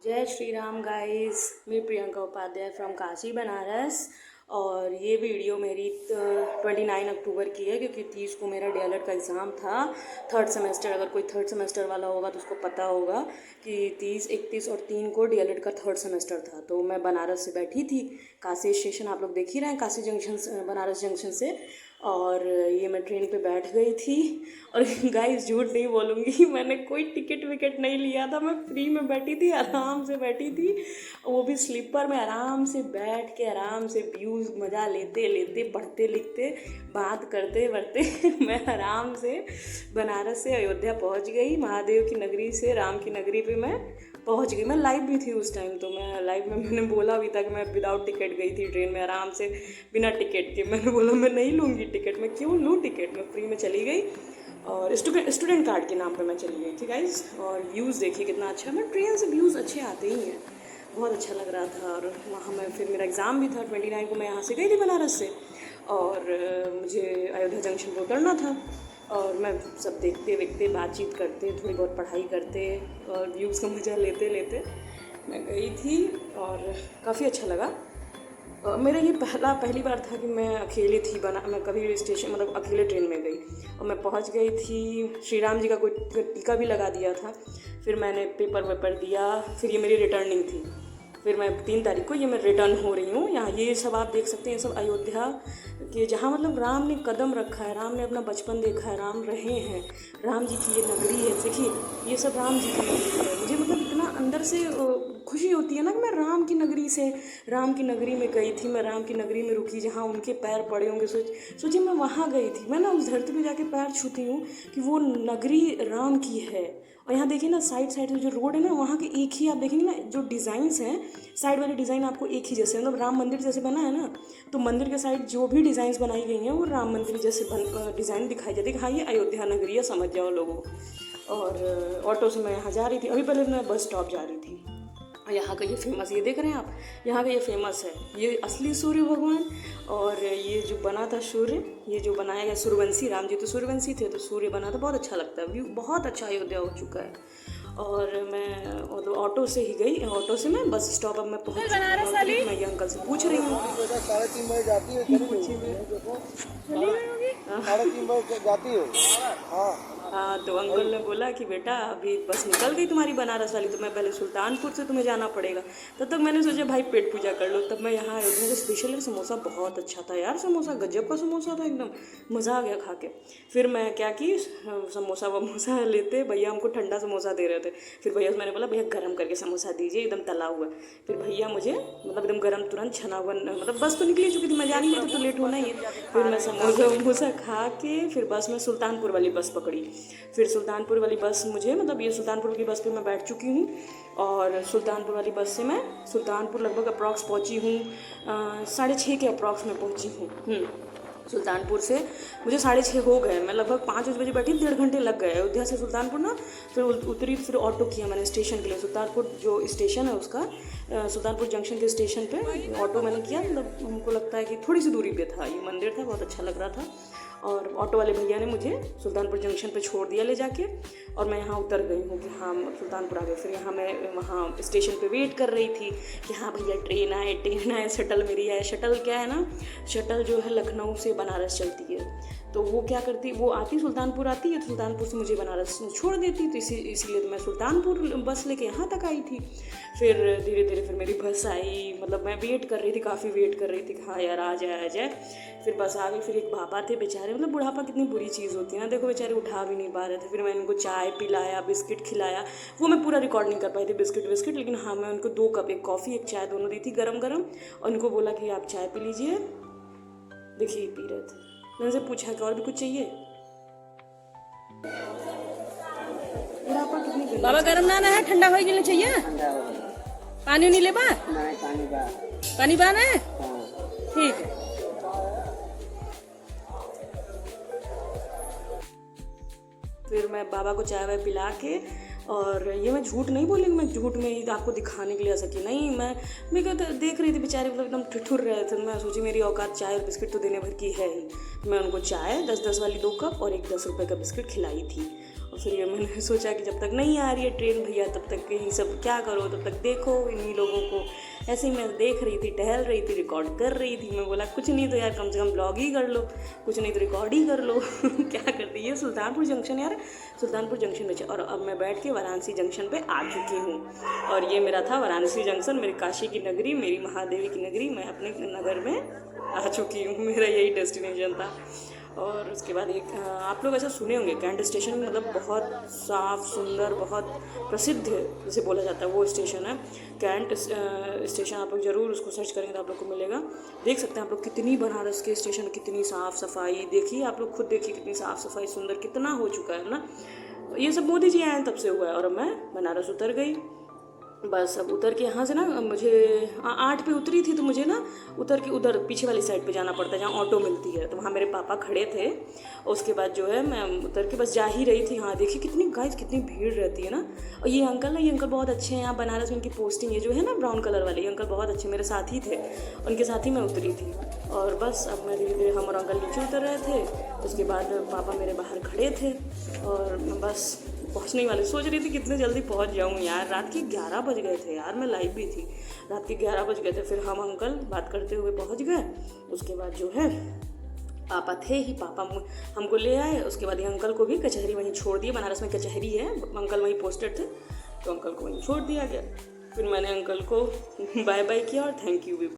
जय श्री राम गाइस। मैं प्रियंका उपाध्याय फ्रॉम काशी बनारस। और ये वीडियो मेरी 29 अक्टूबर की है, क्योंकि 30 को मेरा डीएलएड का एग्ज़ाम था, थर्ड सेमेस्टर। अगर कोई थर्ड सेमेस्टर वाला होगा तो उसको पता होगा कि 30, 31 और 3 को डीएलएड का थर्ड सेमेस्टर था। तो मैं बनारस से बैठी थी, काशी स्टेशन आप लोग देख ही रहे हैं, काशी जंक्शन से, बनारस जंक्शन से। और ये मैं ट्रेन पे बैठ गई थी। और गाइस झूठ नहीं बोलूँगी, मैंने कोई टिकट विकेट नहीं लिया था, मैं फ्री में बैठी थी, आराम से बैठी थी, वो भी स्लीपर में आराम से बैठ के आराम से व्यूज़ मज़ा लेते लेते, पढ़ते लिखते, बात करते बढ़ते मैं आराम से बनारस से अयोध्या पहुंच गई। महादेव की नगरी से राम की नगरी पे मैं पहुंच गई। मैं लाइव भी थी उस टाइम, तो मैं लाइव में मैंने बोला भी था कि मैं विदाउट टिकट गई थी ट्रेन में, आराम से बिना टिकट के। मैंने बोला मैं नहीं लूँगी टिकट, मैं क्यों लूँ टिकट, मैं फ्री में चली गई। और स्टूडेंट कार्ड के नाम पे मैं चली गई थी गाइस। और व्यूज़ देखिए कितना अच्छा, मैं ट्रेन से व्यूज़ अच्छे आते ही हैं, बहुत अच्छा लग रहा था। और वहाँ मैं फिर मेरा एग्ज़ाम भी था 29 को, मैं यहाँ से गई थी बनारस से, और मुझे अयोध्या जंक्शन पर उतरना था। और मैं सब देखते देखते, बातचीत करते, थोड़ी बहुत पढ़ाई करते और व्यूज़ का मज़ा लेते लेते मैं गई थी। और काफ़ी अच्छा लगा। मेरा ये पहली बार था कि मैं अकेली थी, मैं कभी स्टेशन मतलब अकेले ट्रेन में गई। और मैं पहुंच गई थी, श्री राम जी का कोई टीका भी लगा दिया था। फिर मैंने पेपर वेपर दिया, फिर ये मेरी रिटर्निंग थी। फिर मैं 3 तारीख को ये मैं रिटर्न हो रही हूँ। यहाँ ये सब आप देख सकते हैं, ये सब अयोध्या के जहाँ मतलब राम ने कदम रखा है, राम ने अपना बचपन देखा है, राम रहे हैं, राम जी की ये नगरी है। देखिए ये सब राम जी की नगरी है। मुझे मतलब इतना अंदर से खुशी होती है ना कि मैं राम की नगरी से, राम की नगरी में गई थी, मैं राम की नगरी में रुकी जहाँ उनके पैर पड़े होंगे। सोचिए मैं वहाँ गई थी, मैं ना उस धरती पे जाके पैर छूती हूँ कि वो नगरी राम की है। और यहाँ देखिए ना, साइड साइड में जो रोड है ना, वहाँ के एक ही आप देखेंगे ना, जो डिज़ाइंस हैं साइड वाले डिज़ाइन आपको एक ही जैसे, मतलब राम मंदिर जैसे बना है ना, तो मंदिर के साइड जो भी डिज़ाइंस बनाई गई हैं वो राम मंदिर जैसे डिज़ाइन दिखाई जाती है। हाँ ये अयोध्या नगरी है, समझ जाओ लोगों। और ऑटो से मैं यहाँ जा रही थी, अभी पहले मैं बस स्टॉप जा रही थी। यहाँ का ये फेमस, ये देख रहे हैं आप, यहाँ का ये फेमस है, ये असली सूर्य भगवान। और ये जो बना था सूर्य, ये जो बनाया गया सूर्यवंशी, राम जी तो सूर्यवंशी थे, तो सूर्य बना था, बहुत अच्छा लगता है, व्यू बहुत अच्छा अयोध्या हो चुका है। और मैं ऑटो से ही गई, ऑटो से मैं बस स्टॉप अब मैं पहुँच चुकी हूँ। मैं ये अंकल से पूछ रही हूँ, 3:30 बजे जाती है, 3:30 बजे जाती है। हाँ, तो अंकल ने बोला कि बेटा अभी बस निकल गई तुम्हारी बनारस वाली, तो मैं पहले सुल्तानपुर से तुम्हें जाना पड़ेगा। तब तक मैंने सोचा भाई पेट पूजा कर लो। तब मैं यहाँ अयोध्या का स्पेशल है, समोसा बहुत अच्छा था यार, समोसा गजब का समोसा था, एकदम मज़ा आ गया खा के। फिर मैं क्या की, समोसा वमोसा लेते, भैया हमको ठंडा समोसा दे रहे थे। फिर भैया से मैंने बोला भैया गर्म करके समोसा दीजिए, एकदम तला हुआ। फिर भैया मुझे मतलब एकदम गर्म तुरंत छना हुआ, मतलब बस तो निकली चुकी थी, मैं जानी नहीं तो लेट होना ही है। फिर मैं समोसा वमोसा खा के फिर बस में सुल्तानपुर वाली बस पकड़ी। फिर सुल्तानपुर वाली बस मुझे, मतलब ये सुल्तानपुर की बस पे मैं बैठ चुकी हूँ। और सुल्तानपुर वाली बस से मैं सुल्तानपुर लगभग अप्रॉक्स पहुँची हूँ, 6:30 के अप्रॉक्स में पहुँची हूँ। सुल्तानपुर से मुझे 6:30 हो गए, मैं लगभग 5 बजे बैठी, 1.5 घंटे लग गए अयोध्या से सुल्तानपुर ना। फिर उतरी, फिर ऑटो किया मैंने स्टेशन के लिए, सुल्तानपुर जो स्टेशन है उसका, सुल्तानपुर जंक्शन के स्टेशन पे ऑटो मैंने किया। मतलब हमको लगता है कि थोड़ी सी दूरी पे था, ये मंदिर था, बहुत अच्छा लग रहा था। और ऑटो वाले भैया ने मुझे सुल्तानपुर जंक्शन पे छोड़ दिया ले जाके, और मैं यहाँ उतर गई हूँ कि हाँ सुल्तानपुर आ गए। फिर यहाँ मैं वहाँ स्टेशन पे वेट कर रही थी कि हाँ भैया ट्रेन आए, शटल मेरी है। शटल क्या है ना, शटल जो है लखनऊ से बनारस चलती है, तो वो क्या करती, वो आती सुल्तानपुर आती है, तो सुल्तानपुर से मुझे बनारस छोड़ देती, तो इसीलिए तो मैं सुल्तानपुर बस लेके यहाँ तक आई थी। फिर धीरे धीरे फिर मेरी बस आई, मतलब मैं वेट कर रही थी, काफ़ी वेट कर रही थी, हाँ यार आ जाए आ जाए। फिर बस आ गई। फिर एक पापा थे बेचारे, मतलब बुढ़ापा कितनी बुरी चीज़ होती है ना, देखो बेचारे उठा भी नहीं पा रहे थे। फिर मैं इनको चाय पिलाया, बिस्किट खिलाया, वो मैं पूरा रिकॉर्ड नहीं कर पाई थी बिस्किट, लेकिन हाँ मैं उनको 2 कप, एक कॉफ़ी एक चाय दोनों दी थी गरम गरम, और उनको बोला कि आप चाय पी लीजिए। देखिए पी रहे थे। मैंने उनसे पूछा कि और भी कुछ चाहिए, बुढ़ापा कितनी बाबा गरम नाना है, ठंडा हो गया चाहिए, पानी नहीं ले बा, पानी बाना है, ठीक है। फिर मैं बाबा को चाय वाय पिला के, और ये मैं झूठ नहीं बोली, मैं झूठ में ही आपको दिखाने के लिए आ सकी नहीं, मैं क्या देख रही थी बेचारे, मतलब एकदम ठिठुर रहे थे। मैं सोची मेरी औकात चाय और बिस्किट तो देने भर की है ही। मैं उनको चाय 10-10 वाली 2 कप और एक 10 रुपये का बिस्किट खिलाई थी। फिर ये मैंने सोचा कि जब तक नहीं आ रही है ट्रेन भैया तब तक यही सब क्या करो, तब तक देखो इन्हीं लोगों को। ऐसे ही मैं देख रही थी, टहल रही थी, रिकॉर्ड कर रही थी। मैं बोला कुछ नहीं तो यार कम से कम ब्लॉग ही कर लो, कुछ नहीं तो रिकॉर्ड ही कर लो। क्या करती है सुल्तानपुर जंक्शन यार, सुल्तानपुर जंक्शन में। और अब मैं बैठ के वाराणसी जंक्शन पे आ चुकी हूँ। और ये मेरा था वाराणसी जंक्शन, मेरी काशी की नगरी, मेरी महादेवी की नगरी। मैं अपने नगर में आ चुकी हूँ, मेरा यही डेस्टिनेशन था। और उसके बाद एक आप लोग ऐसा सुने होंगे कैंट स्टेशन, मतलब बहुत साफ़ सुंदर, बहुत प्रसिद्ध जिसे बोला जाता है वो स्टेशन है कैंट स्टेशन। आप लोग ज़रूर उसको सर्च करेंगे तो आप लोग को मिलेगा। देख सकते हैं आप लोग कितनी बनारस के स्टेशन, कितनी साफ़ सफाई। देखिए आप लोग खुद देखिए कितनी साफ़ सफाई, सुंदर कितना हो चुका है ना। ये सब मोदी जी आए तब से हुआ है। और अब मैं बनारस उतर गई। बस अब उतर के यहाँ से ना मुझे 8 पे उतरी थी, तो मुझे ना उतर के उधर पीछे वाली साइड पे जाना पड़ता है जहाँ ऑटो मिलती है। तो वहाँ मेरे पापा खड़े थे। उसके बाद जो है मैं उतर के बस जा ही रही थी। हाँ देखिए कितनी गाइस, कितनी भीड़ रहती है ना। और ये अंकल बहुत अच्छे हैं यहाँ बनारस में। इनकी पोस्टिंग ये जो है ना ब्राउन कलर वाले, ये अंकल बहुत अच्छे मेरे साथ ही थे, उनके साथ ही मैं उतरी थी। और बस अब मैं धीरे धीरे, हम और अंकल नीचे उतर रहे थे। उसके बाद पापा मेरे बाहर खड़े थे और मैं बस पहुंचने वाली सोच रही थी कितने जल्दी पहुंच जाऊं यार। रात के 11 बज गए थे यार, मैं लाइव भी थी। रात के 11 बज गए थे। फिर हम अंकल बात करते हुए पहुंच गए। उसके बाद जो है पापा थे ही, पापा हमको ले आए। उसके बाद ये अंकल को भी कचहरी वहीं छोड़ दिए। बनारस में कचहरी है, अंकल वहीं पोस्टेड थे तो अंकल को वहीं छोड़ दिया गया। फिर मैंने अंकल को बाय बाय किया और थैंक यू भी